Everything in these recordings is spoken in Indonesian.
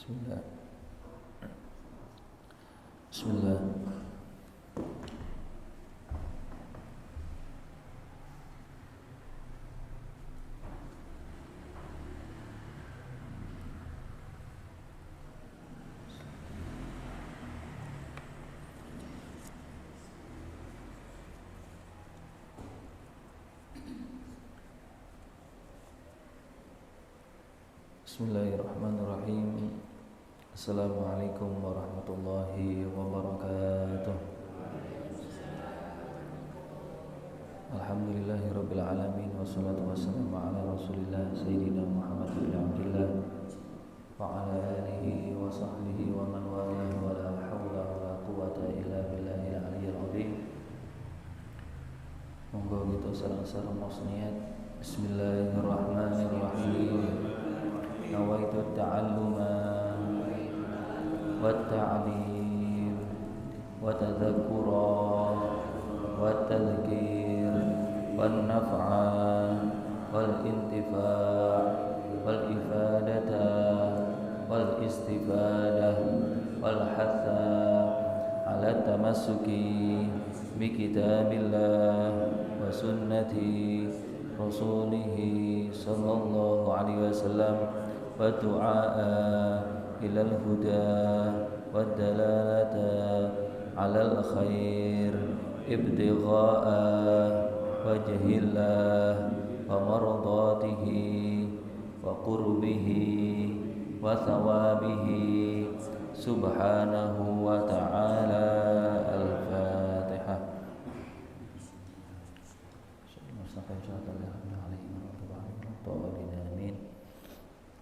Bismillah. Bismillah. Bismillahirrahmanirrahim. Assalamualaikum warahmatullahi wabarakatuh. Alhamdulillahirabbil alamin wassalatu wassalamu ala Rasulillah sayyidina Muhammad bin Abdillah wa ala alihi wa sahbihi wa man walah wa la haula wa la quwwata illa billahil aliyyil azim. Monggo kita sareng-sareng maos niat. Bismillahirrahmanirrahim. Nawaitu ta'alluma wa ta'lim wa tadhakkura wa tadhkir wan naf'a wal intifa' wal ifadata wal istifadah wal hatha ala tamassuki bi kitabillah wa sunnati rasulih sallallahu alaihi wasallam wa du'a ilal huda wa dalalata alal khair ibtigha'a wajhillah wa mardatihi wa qurbihi wa thawabihi subhanahu wa ta'ala. Al-Fatihah.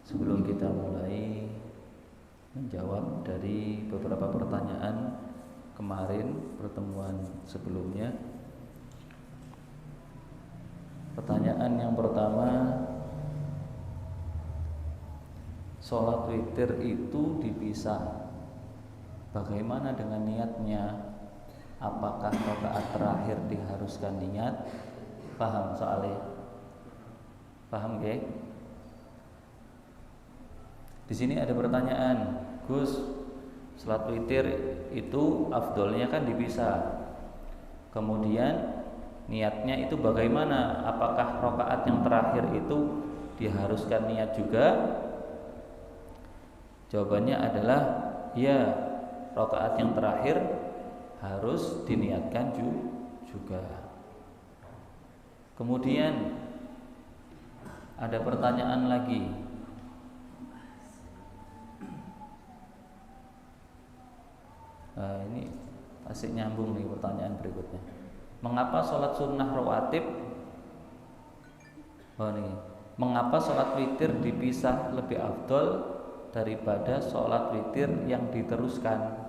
Sebelum kita mulai menjawab dari beberapa pertanyaan kemarin, pertemuan sebelumnya, pertanyaan yang pertama, sholat witir itu dipisah, bagaimana dengan niatnya? Apakah rakaat terakhir diharuskan niat? Paham soalnya? Paham gak? Di sini ada pertanyaan, Gus, salat witir itu afdolnya kan dipisah. Kemudian niatnya itu bagaimana? Apakah rakaat yang terakhir itu diharuskan niat juga? Jawabannya adalah ya, rakaat yang terakhir harus diniatkan juga. Kemudian ada pertanyaan lagi. Ini asik nyambung nih pertanyaan berikutnya. Mengapa sholat sunnah rawatib? Mengapa sholat witir dipisah lebih afdol daripada sholat witir yang diteruskan?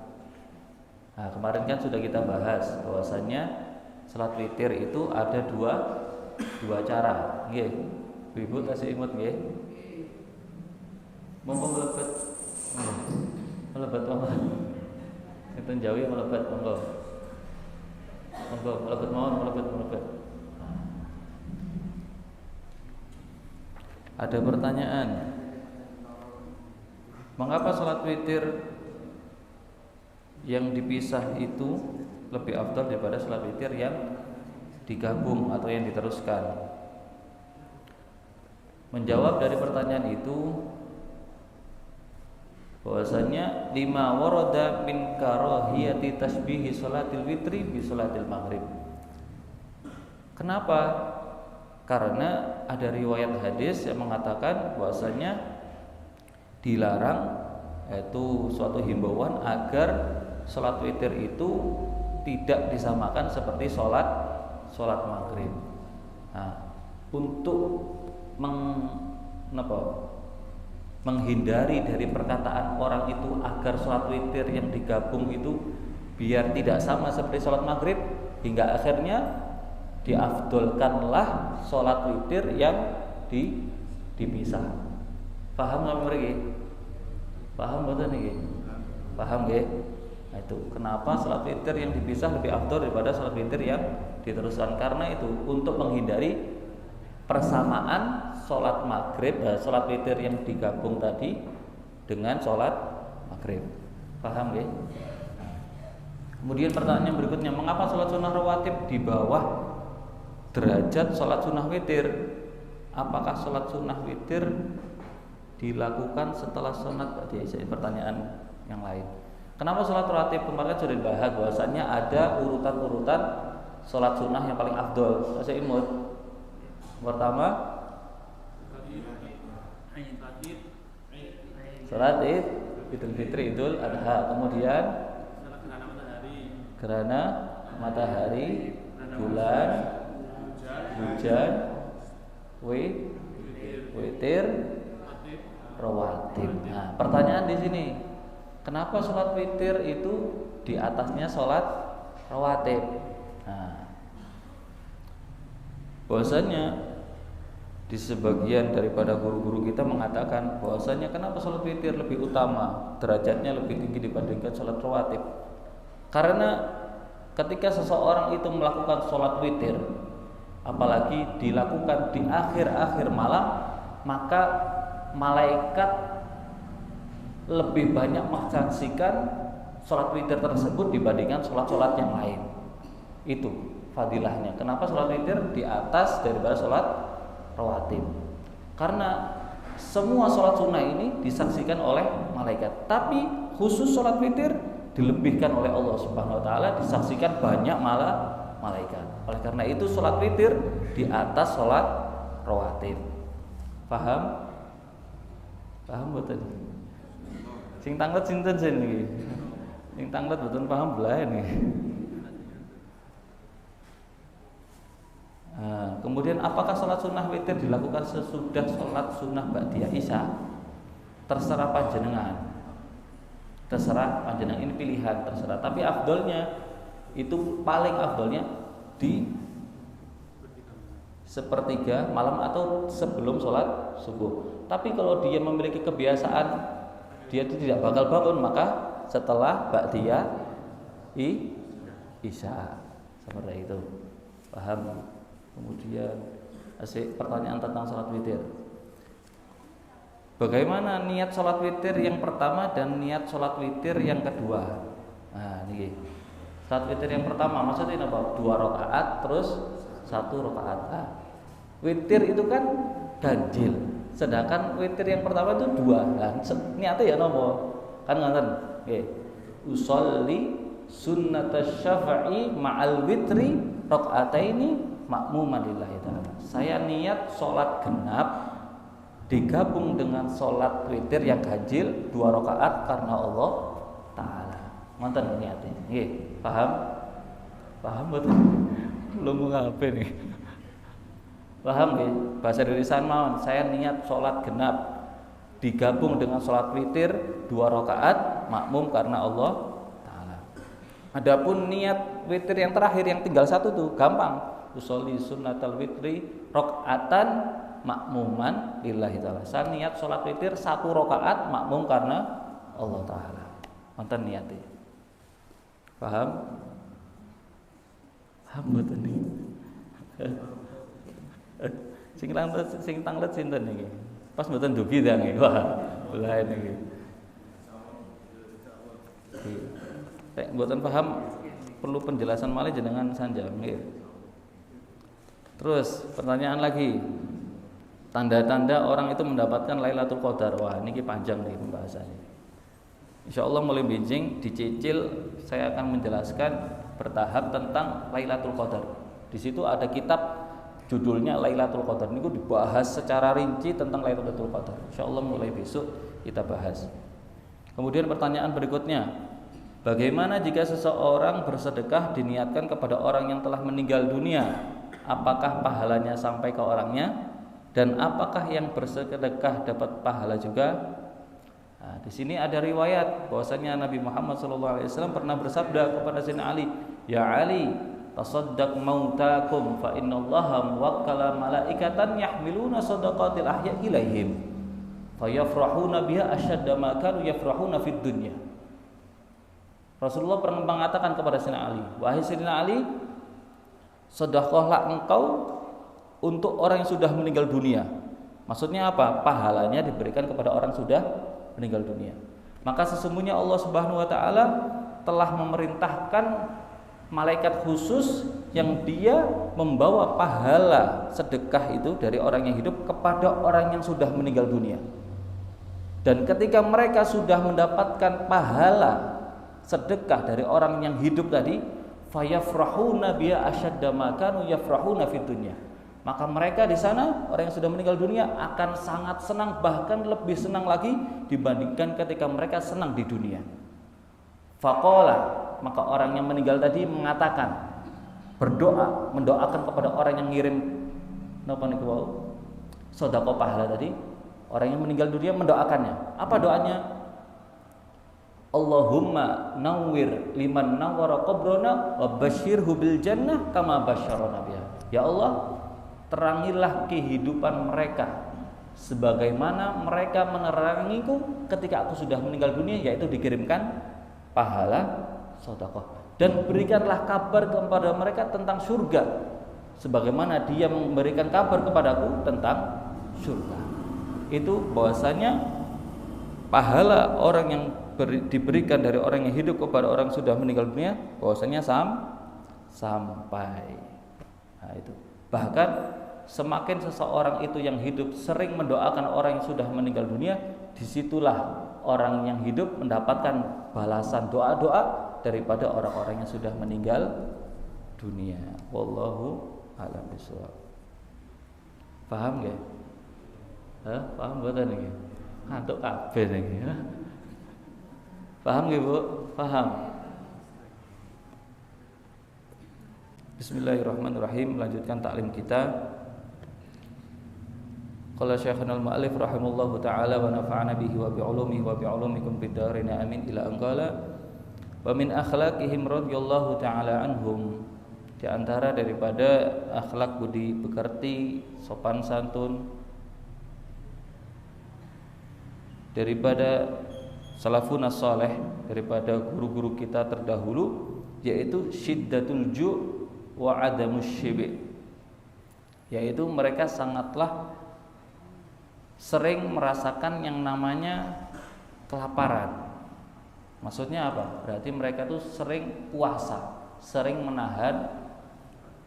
Nah, kemarin kan sudah kita bahas bahwasannya sholat witir itu ada dua cara. Nggih. Ibu tasih imut nggih. Monggo mlebet. Mlebet monggo. Itu Jawi melebet monggo melebet mawon melebet. Ada pertanyaan, mengapa sholat witir yang dipisah itu lebih afdal daripada sholat witir yang digabung atau yang diteruskan? Menjawab dari pertanyaan itu, bahwasanya lima warada min karahiyati tasbihi sholatil witri bi sholatil maghrib. Kenapa? Karena ada riwayat hadis yang mengatakan bahwasanya dilarang, yaitu suatu himbauan agar sholat witir itu tidak disamakan seperti sholat maghrib. Nah, untuk menghindari dari perkataan orang itu agar sholat witir yang digabung itu biar tidak sama seperti sholat maghrib, hingga akhirnya diafdolkanlah sholat witir yang dipisah. Paham nggak mereka? Paham betul nih? Paham gak? Nah, itu kenapa sholat witir yang dipisah lebih afdol daripada sholat witir yang diteruskan? Karena itu untuk menghindari persamaan sholat maghrib, sholat witir yang digabung tadi dengan sholat maghrib. Paham ya? Kemudian pertanyaan berikutnya, mengapa sholat sunnah rawatib di bawah derajat sholat sunnah witir? Apakah sholat sunnah witir dilakukan setelah sholat ba'diyah isya? Pertanyaan yang lain. Kenapa sholat rawatib? Kemarin sudah dibahas bahwasanya ada urutan-urutan sholat sunnah yang paling afdol. Saya imut. Pertama, sholat Id, Idul Fitri, Idul Adha. Kemudian gerhana matahari, bulan, hujan, witir, rawatib. Nah, pertanyaan di sini, kenapa sholat witir itu di atasnya sholat rawatib? Nah, bahwasanya di sebagian daripada guru-guru kita mengatakan bahwasanya kenapa sholat witir lebih utama, derajatnya lebih tinggi dibandingkan sholat rawatib? Karena ketika seseorang itu melakukan sholat witir, apalagi dilakukan di akhir-akhir malam, maka malaikat lebih banyak menyaksikan sholat witir tersebut dibandingkan sholat-sholat yang lain. Itu fadilahnya. Kenapa sholat witir di atas daripada sholat rawatib? Karena semua sholat sunnah ini disaksikan oleh malaikat, tapi khusus sholat witir dilebihkan oleh Allah Subhanahu wa taala, disaksikan banyak malaikat. Oleh karena itu sholat witir di atas sholat rawatib. Paham? Paham betul? Sing tanglet sinten sing niki? Sing tanglet betul paham belah nih. Nah, kemudian apakah sholat sunnah witir dilakukan sesudah sholat sunnah ba'diyah isya? Terserah panjenengan. Terserah panjenengan, ini pilihan, terserah. Tapi afdolnya itu paling afdolnya di sepertiga malam atau sebelum sholat subuh. Tapi kalau dia memiliki kebiasaan dia itu tidak bakal bangun, maka setelah ba'diyah isya, seperti itu. Paham? Kemudian pertanyaan tentang sholat witir. Bagaimana niat sholat witir yang pertama dan niat sholat witir yang kedua? Nah, ini sholat witir yang pertama maksudnya apa? 2 rakaat terus 1 rakaat. Nah, witir itu kan ganjil. Sedangkan witir yang pertama itu 2. Nah, niatnya ya nopo? Kan ngoten. Nggih. Usolli sunnatasy syafa'i ma'al witri rakaataini makmuman lillahi ta'ala. Saya niat sholat genap digabung dengan sholat witir yang ganjil 2 rakaat karena Allah Ta'ala. Mantan niatnya. Nggih, paham? Paham betul? Belum ngapain nih? Paham nggih? Bahasa Indonesia mawon. Saya niat sholat genap digabung dengan sholat witir 2 rakaat makmum karena Allah Ta'ala. Adapun niat witir yang terakhir yang tinggal 1 tuh gampang. Usolli sunnatal witri rakaatan makmuman lillahi ta'ala. Saya niat sholat witir 1 rakaat makmum karena Allah Ta'ala. Mantan niatnya. Paham? Paham betul nih. Sing tanglet sinten niki? Pas mboten dugi ta nggih. Wah, ulah niki. Nek mboten paham perlu penjelasan malih jenengan sanja nggih. Terus pertanyaan lagi. Tanda-tanda orang itu mendapatkan Lailatul Qadar. Wah, ini panjang nih pembahasannya. Insyaallah mulai benjing dicicil saya akan menjelaskan bertahap tentang Lailatul Qadar. Di situ ada kitab judulnya Lailatul Qadar. Ini dibahas secara rinci tentang Lailatul Qadar. Insyaallah mulai besok kita bahas. Kemudian pertanyaan berikutnya, bagaimana jika seseorang bersedekah diniatkan kepada orang yang telah meninggal dunia? Apakah pahalanya sampai ke orangnya? Dan apakah yang bersedekah dapat pahala juga? Nah, di sini ada riwayat bahwasanya Nabi Muhammad SAW pernah bersabda kepada Sayyidina Ali, "Ya Ali, tasaddaq mautakum fa innallaha muwakkala malaikatan yahmiluna sadaqatil ahya ilaihim fayafrahuna biha asyadda ma kanu yafrahuna fid dunya." Rasulullah pernah mengatakan kepada Sayyidina Ali, "Wahai Sayyidina Ali, sedekahlah engkau untuk orang yang sudah meninggal dunia." Maksudnya apa? Pahalanya diberikan kepada orang sudah meninggal dunia. Maka sesungguhnya Allah Subhanahu wa taala telah memerintahkan malaikat khusus yang dia membawa pahala sedekah itu dari orang yang hidup kepada orang yang sudah meninggal dunia. Dan ketika mereka sudah mendapatkan pahala sedekah dari orang yang hidup tadi, fayafrahuna biya asyadda ma kanu yafrahuna fid dunya. Maka mereka di sana, orang yang sudah meninggal dunia akan sangat senang, bahkan lebih senang lagi dibandingkan ketika mereka senang di dunia. Faqala, maka orang yang meninggal tadi mengatakan, berdoa, mendoakan kepada orang yang ngirim napa niku wau? Sedekah pahala tadi. Orang yang meninggal dunia mendoakannya. Apa doanya? Allahumma nawwir liman nawwara qabrana wa basyirhu bil jannah kama basyarana biha. Ya Allah, terangilah kehidupan mereka sebagaimana mereka menerangiku ketika aku sudah meninggal dunia, yaitu dikirimkan pahala sedekah. Dan berikanlah kabar kepada mereka tentang surga sebagaimana dia memberikan kabar kepadaku tentang surga. Itu bahwasanya pahala orang yang diberikan dari orang yang hidup kepada orang sudah meninggal dunia bahwasanya sampai. Nah, itu. Bahkan semakin seseorang itu yang hidup sering mendoakan orang yang sudah meninggal dunia, disitulah orang yang hidup mendapatkan balasan doa-doa daripada orang-orang yang sudah meninggal dunia. Wallahu a'lam bishawab. Paham nggih? Paham mboten niki? Ngantuk kabeh niki. Paham nggih, Bu? Paham. Bismillahirrahmanirrahim. Melanjutkan taklim kita. Qala Syekhuna al-Mu'allif rahimallahu taala wa nafa'ana bihi wa bi 'ulumihi wa bi 'ulumikum fid dharain amin ila anqala. Wa min akhlaqihim radhiyallahu taala anhum. Di antara daripada akhlak budi pekerti, sopan santun daripada salafun as-salih, daripada guru-guru kita terdahulu, yaitu syiddatul ju' wa adamus syibi', yaitu mereka sangatlah sering merasakan yang namanya kelaparan. Maksudnya apa? Berarti mereka tuh sering puasa, sering menahan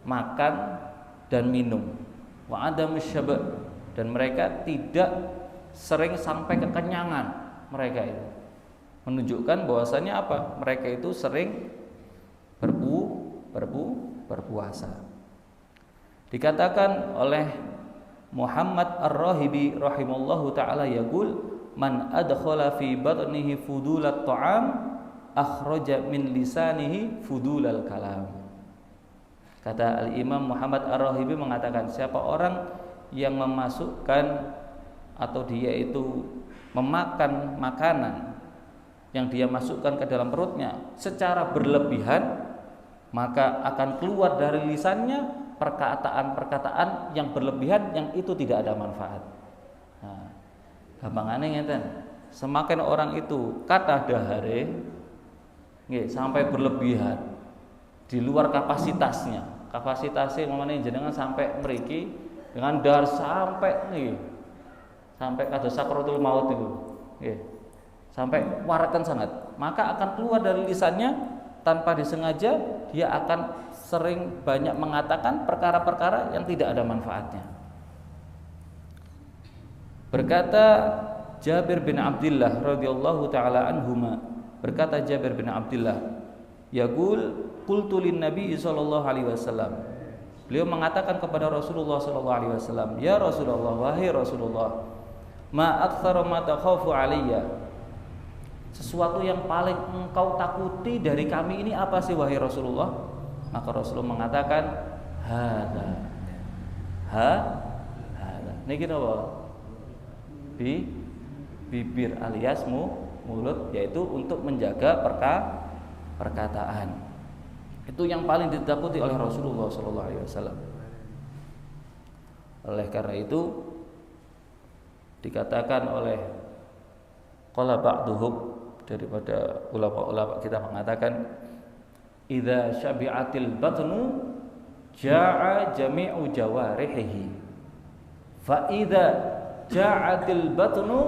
makan dan minum. Wa adamus syibi', dan mereka tidak sering sampai kekenyangan. Mereka itu menunjukkan bahwasanya apa? Mereka itu sering berpuasa. Dikatakan oleh Muhammad Ar-Rahibi rahimallahu taala yaqul man adkhala fi batnihi fudulat ta'am akhraja min lisanihi fudulal kalam. Kata Al-Imam Muhammad Ar-Rahibi mengatakan, siapa orang yang memasukkan atau dia itu memakan makanan yang dia masukkan ke dalam perutnya secara berlebihan, maka akan keluar dari lisannya perkataan-perkataan yang berlebihan yang itu tidak ada manfaat. Nah, gampangannya ngeten, semakin orang itu kata dahare nggih sampai berlebihan di luar kapasitasnya. Kapasitasnya mamane jenengan sampai mriki dengan dahar sampai nggih sampai kados sakratul maut itu. Nggih. Sampai waratan sangat, maka akan keluar dari lisannya tanpa disengaja, dia akan sering banyak mengatakan perkara-perkara yang tidak ada manfaatnya. Berkata Jabir bin Abdullah radhiyallahu taala anhuma, berkata Jabir bin Abdullah, yaqul qultu lin nabi sallallahu alaihi wasallam. Beliau mengatakan kepada Rasulullah sallallahu alaihi wasallam, ya Rasulullah, wahai Rasulullah, ma aktsara ma takhafu alayya, sesuatu yang paling engkau takuti dari kami ini apa sih wahai Rasulullah? Maka Rasulullah mengatakan hada. Niki napa? Bibir alias mulut, yaitu untuk menjaga perkataan. Itu yang paling ditakuti oleh Rasulullah sallallahu alaihi wasallam. Oleh karena itu dikatakan oleh qala ba'duhum, daripada ulama-ulama kita mengatakan idza syabi'atil batnu ja'a jami'u jawarihi fa idza ja'atil batnu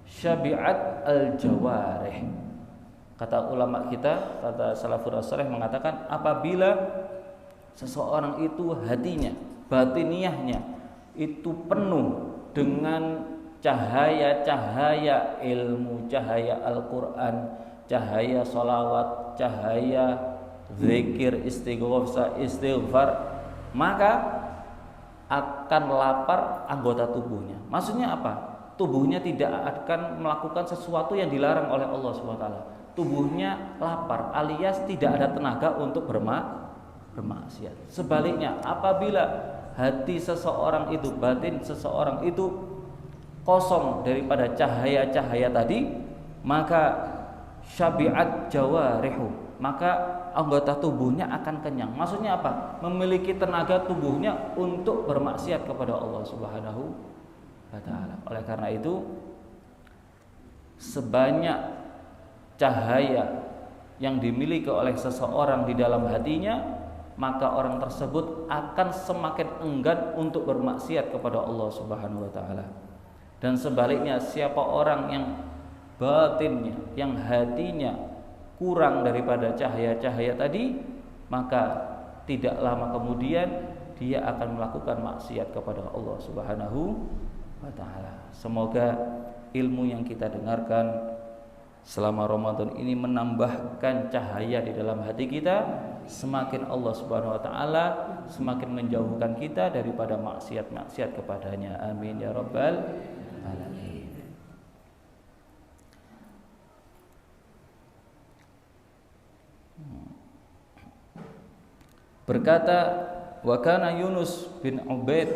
syabi'at al-jawarih. Kata ulama kita, kata salafur saleh mengatakan apabila seseorang itu hatinya, batiniyahnya itu penuh dengan cahaya-cahaya ilmu, cahaya Al-Quran, cahaya sholawat, cahaya zikir, istighfar, maka akan lapar anggota tubuhnya. Maksudnya apa? Tubuhnya tidak akan melakukan sesuatu yang dilarang oleh Allah SWT. Tubuhnya lapar alias tidak ada tenaga untuk bermaksiat. Sebaliknya, apabila hati seseorang itu, batin seseorang itu kosong daripada cahaya-cahaya tadi, maka syabi'at jawarihu, maka anggota tubuhnya akan kenyang. Maksudnya apa? Memiliki tenaga tubuhnya untuk bermaksiat kepada Allah Subhanahu wa ta'ala. Oleh karena itu, sebanyak cahaya yang dimiliki oleh seseorang di dalam hatinya, maka orang tersebut akan semakin enggan untuk bermaksiat kepada Allah Subhanahu wa ta'ala. Dan sebaliknya, siapa orang yang batinnya, yang hatinya kurang daripada cahaya-cahaya tadi, maka tidak lama kemudian dia akan melakukan maksiat kepada Allah Subhanahu wa ta'ala. Semoga ilmu yang kita dengarkan selama Ramadan ini menambahkan cahaya di dalam hati kita, semakin Allah Subhanahu wa ta'ala semakin menjauhkan kita daripada maksiat-maksiat kepadanya. Amin ya rabbal alamin. Berkata wa kana Yunus bin Ubaid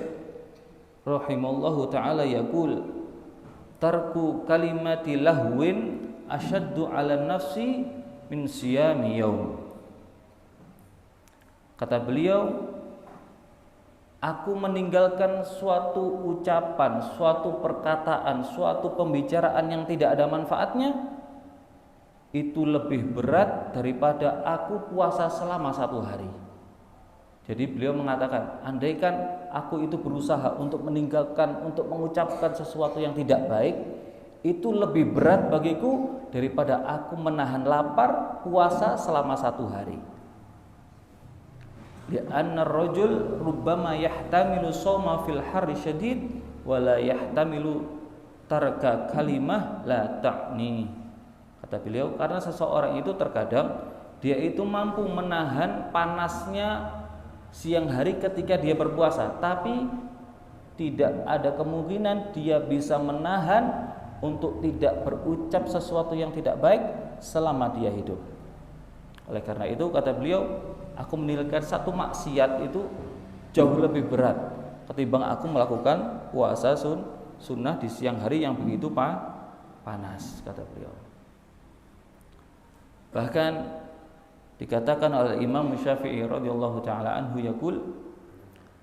rahimallahu ta'ala yaqul tarku kalimati lahwin asyaddu 'ala nafsi min siyami yaum. Kata beliau, aku meninggalkan suatu ucapan, suatu perkataan, suatu pembicaraan yang tidak ada manfaatnya itu lebih berat daripada aku puasa selama 1 hari. Jadi beliau mengatakan, andaikan aku itu berusaha untuk meninggalkan, untuk mengucapkan sesuatu yang tidak baik, itu lebih berat bagiku daripada aku menahan lapar puasa selama 1 hari. Li'anna ar-rajul rubbama yahtamilu shawma fil harri syadid wa la yahtamilu tarka kalimah la ta'ni. Kata beliau, karena seseorang itu terkadang dia itu mampu menahan panasnya siang hari ketika dia berpuasa, tapi tidak ada kemungkinan dia bisa menahan untuk tidak berucap sesuatu yang tidak baik selama dia hidup. Oleh karena itu kata beliau, aku menilai satu maksiat itu jauh lebih berat ketimbang aku melakukan puasa sunnah di siang hari yang begitu panas, kata beliau. Bahkan dikatakan oleh Imam Syafi'i radhiyallahu taala anhu yaqul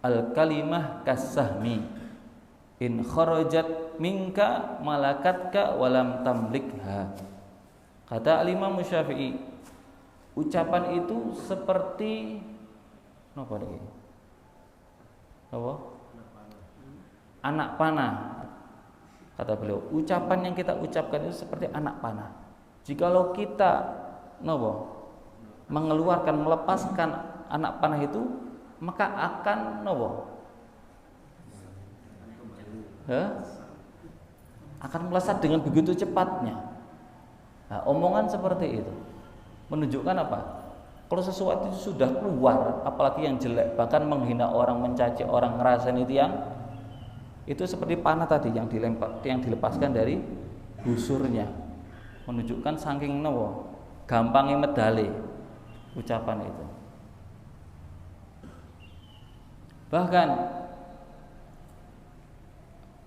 al kalimah kasahmi in kharajat minka malakatka walam tamlikha. Kata Imam Syafi'i, ucapan itu seperti apa lagi? Apa? Anak panah. Kata beliau, ucapan yang kita ucapkan itu seperti anak panah. Jikalau kita mengeluarkan, melepaskan anak panah itu, maka akan akan melesat dengan begitu cepatnya. Nah, omongan seperti itu menunjukkan apa? Kalau sesuatu itu sudah keluar, apalagi yang jelek, bahkan menghina orang, mencaci orang, ngerasain itu itu seperti panah tadi yang dilepaskan dari busurnya, menunjukkan saking gampangnya medale ucapan itu. Bahkan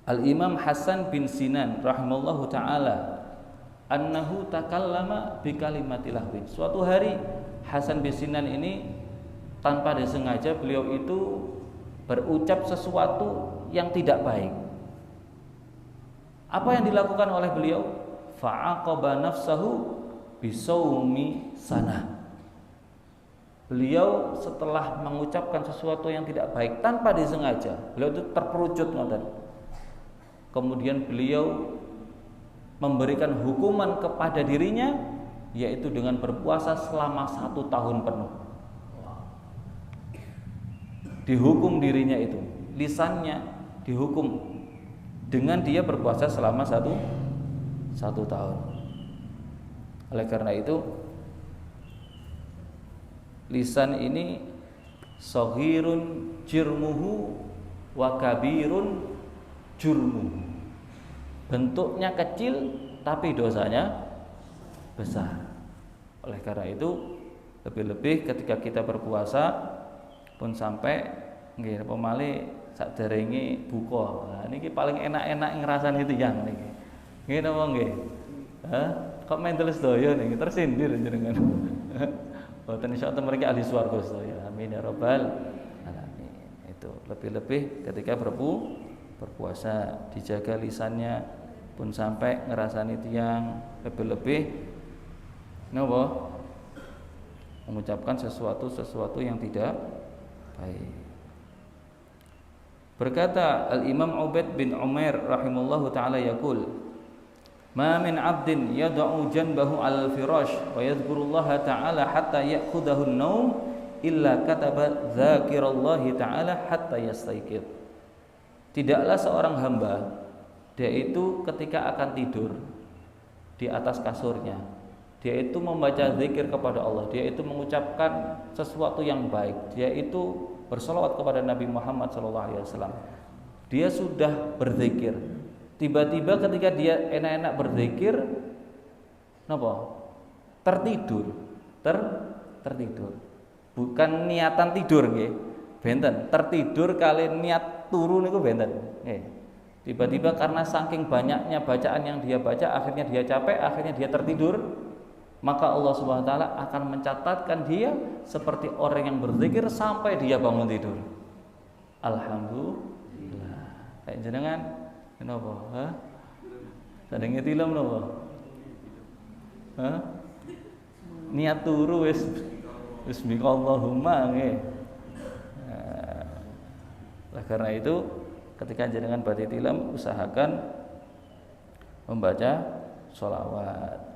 Al-Imam Hasan bin Sinan rahimallahu ta'ala annahu takallama bi kalimati lahwin. Suatu hari Hasan bin Sinan ini tanpa disengaja beliau itu berucap sesuatu yang tidak baik. Apa yang dilakukan oleh beliau? Fa'aqaba nafsahu bisaumi sana. Beliau setelah mengucapkan sesuatu yang tidak baik tanpa disengaja, beliau itu terperucut ngoten. Kemudian beliau memberikan hukuman kepada dirinya, yaitu dengan berpuasa selama 1 tahun penuh. Dihukum dirinya itu, lisannya dihukum dengan dia berpuasa selama satu tahun. Oleh karena itu, lisan ini saghirun jirmuhu wa kabirun jurmuhu. Bentuknya kecil tapi dosanya besar. Oleh karena itu, lebih-lebih ketika kita berpuasa pun sampai nggih apa malih saderenge buka. Nah niki paling enak-enak ngrasani tiyang niki. Nggih napa nggih? Kok mendel sedaya niki tersindir jenengan. Boten insyaallah mriki ahli swarga sedaya. Amin ya rabbal alamin. Itu lebih-lebih ketika berpuasa dijaga lisannya pun sampai ngrasani tiyang, lebih-lebih napa? Mengucapkan sesuatu yang tidak baik. Berkata Al-Imam Ubaid bin Umair rahimahullahu taala yaqul, "Ma min 'abdin yad'u janbahu 'alal firash wa yadhkurullaha ta'ala hatta ya'khudhahu an-naum illa kataba dzakirallahi ta'ala hatta yastayqidh." Tidaklah seorang hamba dia itu ketika akan tidur di atas kasurnya, dia itu membaca zikir kepada Allah, dia itu mengucapkan sesuatu yang baik, dia itu bersolawat kepada Nabi Muhammad SAW. Dia sudah berzikir. Tiba-tiba ketika dia enak-enak berzikir, napa? Tertidur. Tertidur. Bukan niatan tidur nggih. Benten. Tertidur kali niat turu niku benten. Nggih. Tiba-tiba karena saking banyaknya bacaan yang dia baca, akhirnya dia capek, akhirnya dia tertidur. Maka Allah Subhanahu wa taala akan mencatatkan dia seperti orang yang berzikir sampai dia bangun tidur. Alhamdulillah. Kayak jenengan kenapa? Hah? Sadenge tilem napa? Hah? Niat turu wis bismillahumma nggih. Nah, karena itu ketika jenengan badhe tilem usahakan membaca sholawat.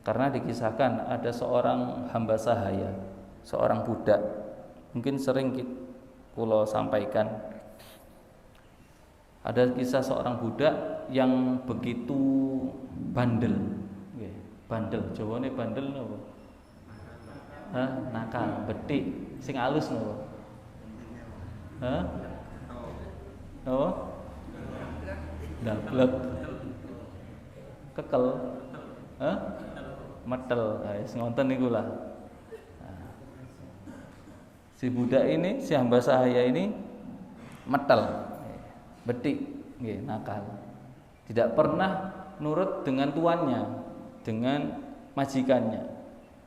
Karena dikisahkan ada seorang hamba sahaya, seorang budak. Mungkin sering kula sampaikan. Ada kisah seorang budak yang begitu bandel. Nggih, bandel. Jawane bandel napa? Hah, nakal, betik, sing alus napa? Hah? Napa? Dablek. Kekel. Hah? Metel, ngonten niku lah. Si budak ini, si hamba sahaya ini metel, betik, nakal. Tidak pernah nurut dengan tuannya, dengan majikannya.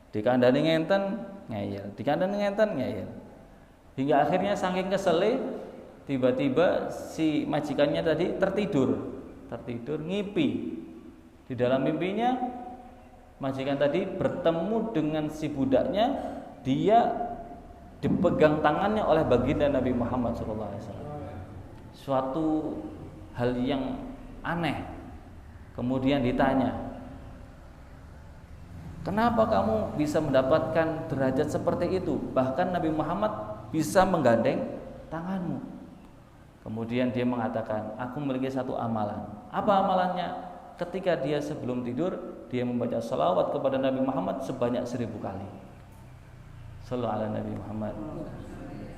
Dikandani ngenten ngeyel, dikandani ngenten ngeyel. Hingga akhirnya saking kesele, tiba-tiba si majikannya tadi tertidur ngipi. Di dalam mimpinya majikan tadi bertemu dengan si budaknya, dia dipegang tangannya oleh baginda Nabi Muhammad SAW. Suatu hal yang aneh. Kemudian ditanya, kenapa kamu bisa mendapatkan derajat seperti itu? Bahkan Nabi Muhammad bisa menggandeng tanganmu. Kemudian dia mengatakan, aku memiliki satu amalan. Apa amalannya? Ketika dia sebelum tidur, dia membaca salawat kepada Nabi Muhammad sebanyak 1000 kali. Sallallahu ala Nabi Muhammad.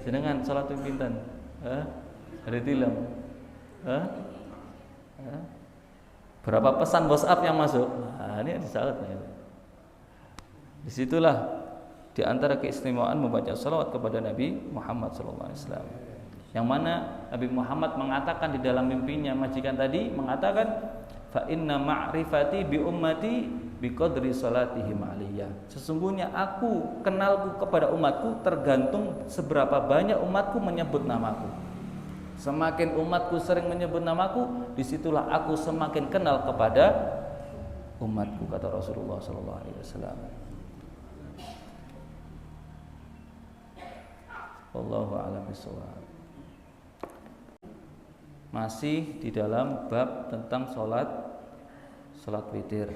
Jenengan salat pinten? Hari tilem. Berapa pesan WhatsApp yang masuk? Nah, ini disalat. Disitulah di antara keistimewaan membaca salawat kepada Nabi Muhammad SAW. Yang mana Nabi Muhammad mengatakan di dalam mimpinya, majikan tadi mengatakan, fa inna ma'rifati bi ummati bi qadri salatihim aliyya. Sesungguhnya aku kenalku kepada umatku tergantung seberapa banyak umatku menyebut namaku. Semakin umatku sering menyebut namaku, disitulah aku semakin kenal kepada umatku, kata Rasulullah sallallahu alaihi wasallam. Wallahu a'lam bishawab. Masih di dalam bab tentang sholat salat witir.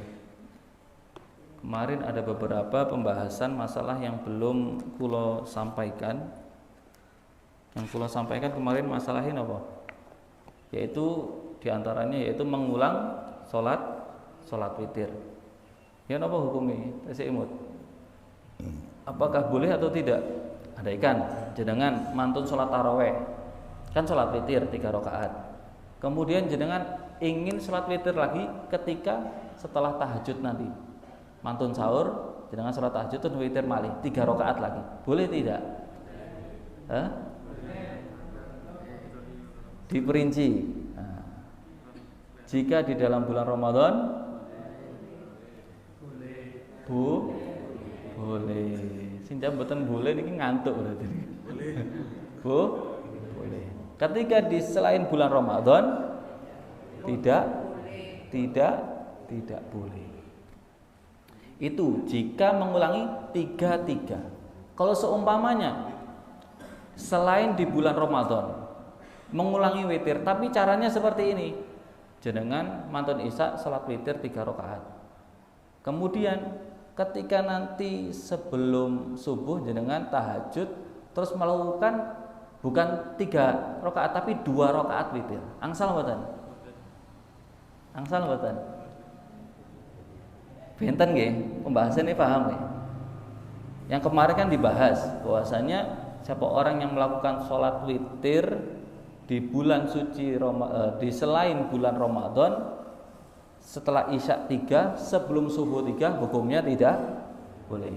Kemarin ada beberapa pembahasan masalah yang belum kula sampaikan. Yang kula sampaikan kemarin masalah ini apa? Yaitu diantaranya yaitu mengulang salat witir. Ya apa hukumnya? Tasik imut. Apakah boleh atau tidak? Andaikan jenengan mantun salat taraweh, kan salat witir 3 rakaat. Kemudian jenengan ingin salat witir lagi ketika setelah tahajud nanti. Mantun sahur, jenengan salat tahajud terus witir malih 3 rakaat lagi. Boleh tidak? Hah? Diperinci. Nah, jika di dalam bulan Ramadan boleh. Sinja mboten boleh niki ngantuk berarti. Boleh. Ketika di selain bulan Ramadan tidak boleh. Itu jika mengulangi 3. Kalau seumpamanya selain di bulan Ramadan mengulangi witir, tapi caranya seperti ini. Jenengan mantun isya salat witir 3 rakaat. Kemudian ketika nanti sebelum subuh jenengan tahajud terus melakukan bukan 3 rakaat tapi 2 rakaat witir. Angsal mboten? Benten nggih, pembahasan ini paham nggih? Yang kemarin kan dibahas bahwasanya siapa orang yang melakukan sholat witir di bulan suci di selain bulan Ramadan setelah isya 3 sebelum subuh 3 hukumnya tidak boleh.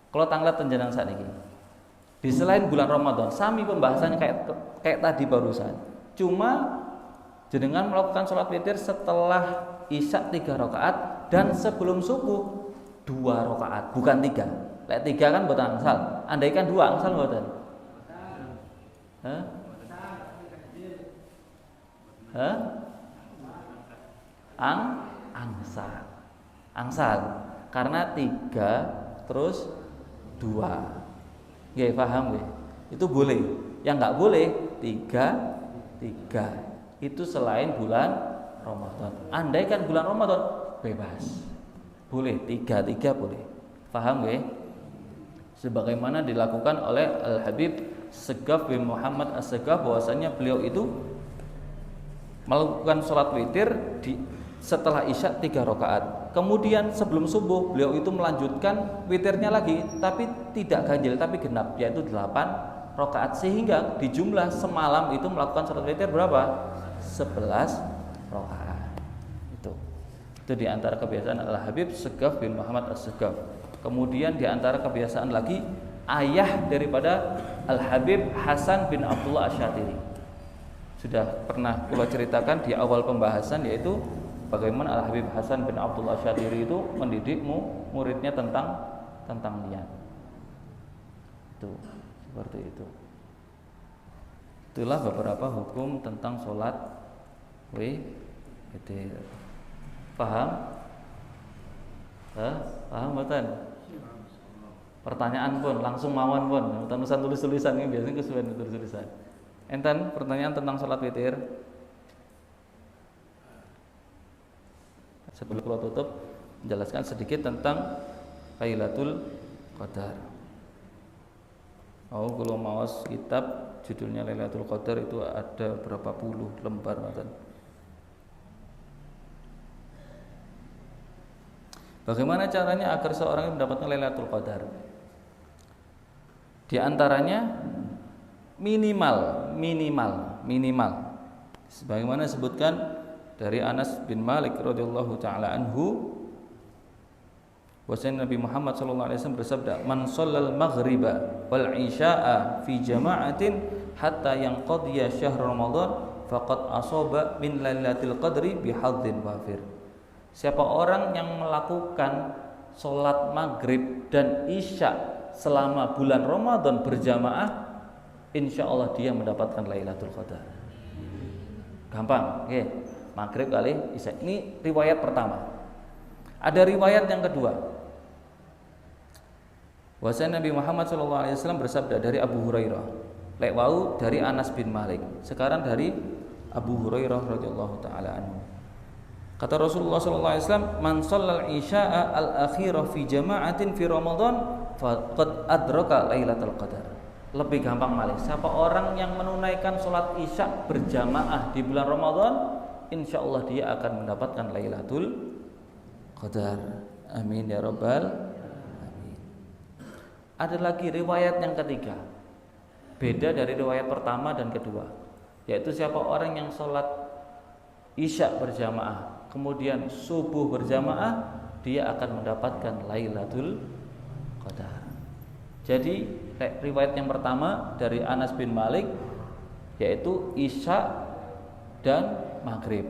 Kalau tanglet tenjenang saat ini di selain bulan Ramadan sami pembahasannya kayak tadi barusan. Cuma jenengan melakukan sholat witir setelah isya 3 rakaat dan sebelum subuh 2 rakaat, bukan 3. Lek 3 kan mboten angsal. Andaikan 2 angsal mboten? Angsal. Karena 3 terus 2. Nggih, paham nggih? Itu boleh. Yang enggak boleh 3. Itu selain bulan Ramadan. Andaikan bulan Ramadan bebas. Boleh 3 boleh. Paham nggih? Sebagaimana dilakukan oleh Al-Habib Segaf bin Muhammad As-Segaf bahwasanya beliau itu melakukan sholat witir setelah isya 3 rakaat. Kemudian sebelum subuh beliau itu melanjutkan witirnya lagi, tapi tidak ganjil tapi genap, yaitu 8 rakaat, sehingga di jumlah semalam itu melakukan sholat witir berapa? 11 rakaat. Itu di antara kebiasaan Al-Habib Segaf bin Muhammad As-Segaf. Kemudian di antara kebiasaan lagi ayah daripada Al-Habib Hasan bin Abdullah Asy-Syatiri. Sudah pernah kula ceritakan di awal pembahasan, yaitu bagaimana Al-Habib Hasan bin Abdullah Asy-Syatiri itu mendidik muridnya tentang niat. Itu seperti itu. Itulah beberapa hukum tentang sholat witir. Paham? Paham mboten? Pertanyaan pun langsung mawon pun. Tulisan tulisan ini biasanya kesuwen tulisan. Enten pertanyaan tentang sholat witir. Sebelum kita tutup, menjelaskan sedikit tentang Lailatul Qadar. Kalau maos kitab judulnya Lailatul Qadar itu ada berapa puluh lembar mboten. Bagaimana caranya agar seorang mendapatkan Lailatul Qadar? Di antaranya minimal. Sebagaimana disebutkan dari Anas bin Malik radhiyallahu taala anhu, bahwasanya Nabi Muhammad sallallahu alaihi wasallam bersabda, "Man shallal maghriba wal isya'a fi jama'atin hatta yanqadiya syahr Ramadan faqad asaba min lailatul qadri bihadzin wafir." Siapa orang yang melakukan sholat maghrib dan isya selama bulan Ramadan berjamaah, insya Allah dia mendapatkan Lailatul Qadar. Gampang, oke. Maghrib kali isya. Ini riwayat pertama. Ada riwayat yang kedua. Bahwasanya Nabi Muhammad SAW bersabda dari Abu Hurairah. Lek wau dari Anas bin Malik. Sekarang dari Abu Hurairah radhiyallahu taala anhu. Kata Rasulullah sallallahu alaihi wasallam, "Man shallal isya'a al-akhirah fi jama'atin fi Ramadan faqad adraka lailatul qadar." Lebih gampang malih, siapa orang yang menunaikan sholat isya berjamaah di bulan Ramadan, insyaallah dia akan mendapatkan Lailatul Qadar. Amin ya rabbal alamin. Ada lagi riwayat yang ketiga, beda dari riwayat pertama dan kedua, yaitu siapa orang yang sholat isya berjamaah kemudian subuh berjamaah, dia akan mendapatkan Lailatul Qadar. Jadi riwayat yang pertama dari Anas bin Malik, yaitu isya dan maghrib.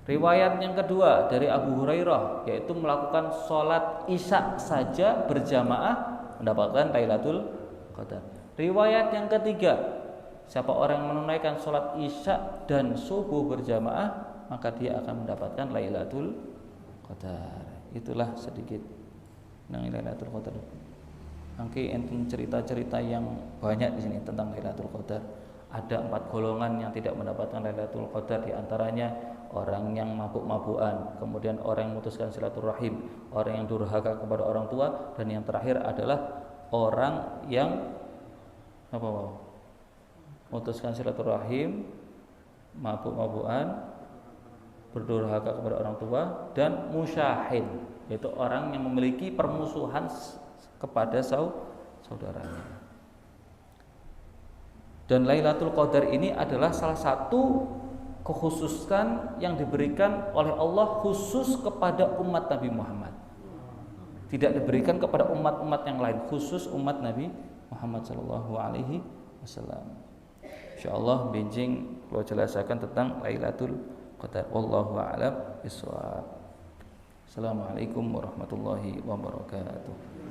Riwayat yang kedua dari Abu Hurairah, yaitu melakukan sholat isya saja berjamaah mendapatkan Lailatul Qadar. Riwayat yang ketiga, siapa orang yang menunaikan sholat isya dan subuh berjamaah, maka dia akan mendapatkan Lailatul Qadar. Itulah sedikit tentang Lailatul Qadar. Nanti enten cerita-cerita yang banyak di sini tentang Lailatul Qadar. Ada 4 golongan yang tidak mendapatkan Lailatul Qadar, di antaranya orang yang mabuk-mabukan, kemudian orang yang memutuskan silaturahim, orang yang durhaka kepada orang tua, dan yang terakhir adalah orang yang memutuskan silaturahim, mabuk-mabukan, berdurhaka kepada orang tua, dan musyahin, yaitu orang yang memiliki permusuhan kepada saudaranya. Dan Lailatul Qadar ini adalah salah satu kekhususan yang diberikan oleh Allah khusus kepada umat Nabi Muhammad. Tidak diberikan kepada umat-umat yang lain, khusus umat Nabi Muhammad sallallahu alaihi wasallam. Insyaallah benjing kalau jelaskan tentang Lailatul Qadar. Wallahu a'lam bishawab. Assalamualaikum warahmatullahi wabarakatuh.